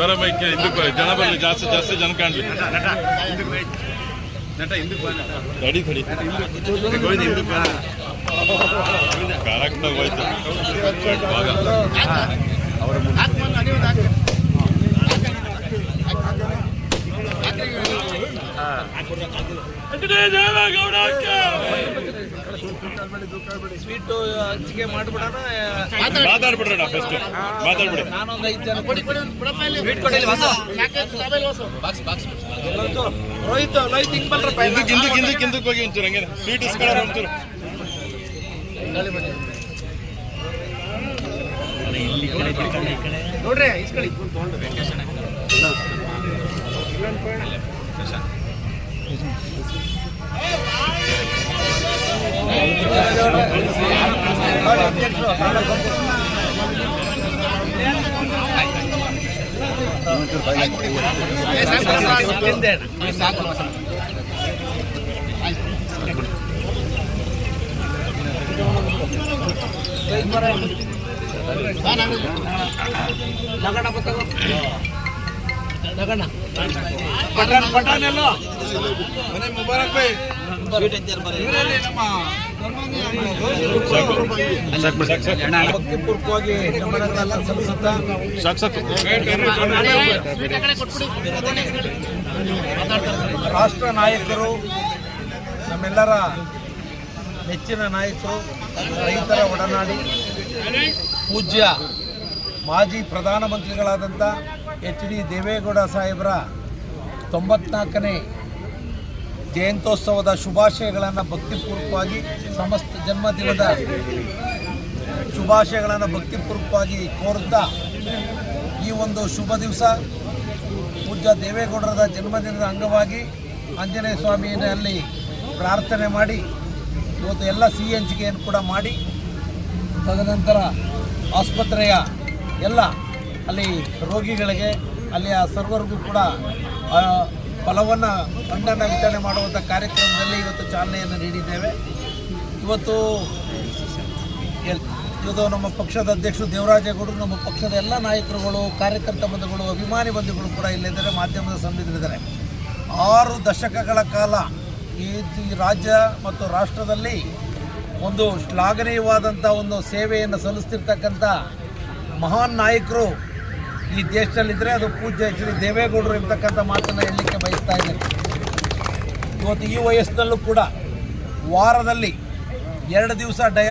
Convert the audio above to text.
ಬರಬೇಕು ಜನ ಬರಲಿ, ಜಾಸ್ತಿ ಜಾಸ್ತಿ ಜನ ಕಾಣಲಿ. ತಡಿ ತಡಿ ಕರೆಕ್ಟಾಗಿ ಹೋಯ್ತು ಅವರ ಸ್ವೀಟು ಹಂಚಿಕೆ ಮಾಡ್ಬಿಡೋಣ. ಮಾತಾಡ್ಬಿಡ್ರಣ ಫಸ್ಟ್ ಮಾತಾಡ್ಬಿಡಿ. ನಾನೊಂದು 5 ಜನ ರೋಹಿತ್ ಹಿಂಗ್ ಬಲ್ರಪ್ಪ. ಹಿಂದಕ್ಕೆ ಹೋಗಿ ಒಂಚೂರು ಹಂಗೆ ಸ್ವೀಟ್ ಇಸ್ಕೊಳ್ಳೋಣ ಒಂಚೂರು. ನೋಡ್ರಿ ಇಸ್ಕೊಳ್ಳಿ. ಪಟಾನೆಲ್ಲ ಮುಬಾರಕ್ ಭಾಯ್. ಭಕ್ತಿಪೂರ್ವಕವಾಗಿ ಗಮನಗಳೆಲ್ಲ ಸಲ್ಲಿಸುತ್ತಾ ರಾಷ್ಟ್ರ ನಾಯಕರು, ನಮ್ಮೆಲ್ಲರ ನೆಚ್ಚಿನ ನಾಯಕರು, ರೈತರ ಒಡನಾಡಿ, ಪೂಜ್ಯ ಮಾಜಿ ಪ್ರಧಾನಮಂತ್ರಿಗಳಾದಂಥ HD ದೇವೇಗೌಡ ಸಾಹೇಬರ 94ನೇ ಜಯಂತ್ಯೋತ್ಸವದ ಶುಭಾಶಯಗಳನ್ನು ಭಕ್ತಿಪೂರ್ವಕವಾಗಿ, ಸಮಸ್ತ ಜನ್ಮದಿನದ ಶುಭಾಶಯಗಳನ್ನು ಭಕ್ತಿಪೂರ್ವಕವಾಗಿ ಕೋರುತ್ತಾ, ಈ ಒಂದು ಶುಭ ದಿವಸ ಪೂಜ್ಯ ದೇವೇಗೌಡರ ಜನ್ಮದಿನದ ಅಂಗವಾಗಿ ಆಂಜನೇಯ ಸ್ವಾಮಿಯಲ್ಲಿ ಪ್ರಾರ್ಥನೆ ಮಾಡಿ ಇವತ್ತು ಎಲ್ಲ ಸಿಹಿ ಹಂಚಿಕೆಯನ್ನು ಕೂಡ ಮಾಡಿ, ತದನಂತರ ಆಸ್ಪತ್ರೆಯ ಎಲ್ಲ ಅಲ್ಲಿ ರೋಗಿಗಳಿಗೆ ಅಲ್ಲಿಯ ಸರ್ವರ್ಗೂ ಕೂಡ ಫಲವನ್ನು ಹಣ್ಣನ್ನು ವಿತರಣೆ ಮಾಡುವಂಥ ಕಾರ್ಯಕ್ರಮದಲ್ಲಿ ಇವತ್ತು ಚಾಲನೆಯನ್ನು ನೀಡಿದ್ದೇವೆ. ಇವತ್ತು ನಮ್ಮ ಪಕ್ಷದ ಅಧ್ಯಕ್ಷರು ದೇವರಾಜೇಗೌಡರು, ನಮ್ಮ ಪಕ್ಷದ ಎಲ್ಲ ನಾಯಕರುಗಳು, ಕಾರ್ಯಕರ್ತ ಬಂಧುಗಳು, ಅಭಿಮಾನಿ ಬಂಧುಗಳು ಕೂಡ ಇಲ್ಲಿದ್ದಾರೆ, ಮಾಧ್ಯಮದ ಸಂಬಂಧಿಕರಿದ್ದಾರೆ. 6 ದಶಕಗಳ ಕಾಲ ಈ ರಾಜ್ಯ ಮತ್ತು ರಾಷ್ಟ್ರದಲ್ಲಿ ಒಂದು ಶ್ಲಾಘನೀಯವಾದಂಥ ಒಂದು ಸೇವೆಯನ್ನು ಸಲ್ಲಿಸ್ತಿರ್ತಕ್ಕಂಥ ಮಹಾನ್ ನಾಯಕರು ಈ ದೇಶದಲ್ಲಿದ್ದರೆ ಅದು ಪೂಜ್ಯ HD ದೇವೇಗೌಡರು ಎಂಬತಕ್ಕಂಥ ಮಾತನ್ನು ಹೇಳಲಿಕ್ಕೆ ಬಯಸ್ತಾ ಇದ್ದೇನೆ. ಇವತ್ತು ಈ ವಯಸ್ಸಿನಲ್ಲೂ ಕೂಡ ವಾರದಲ್ಲಿ 2 ದಿವಸ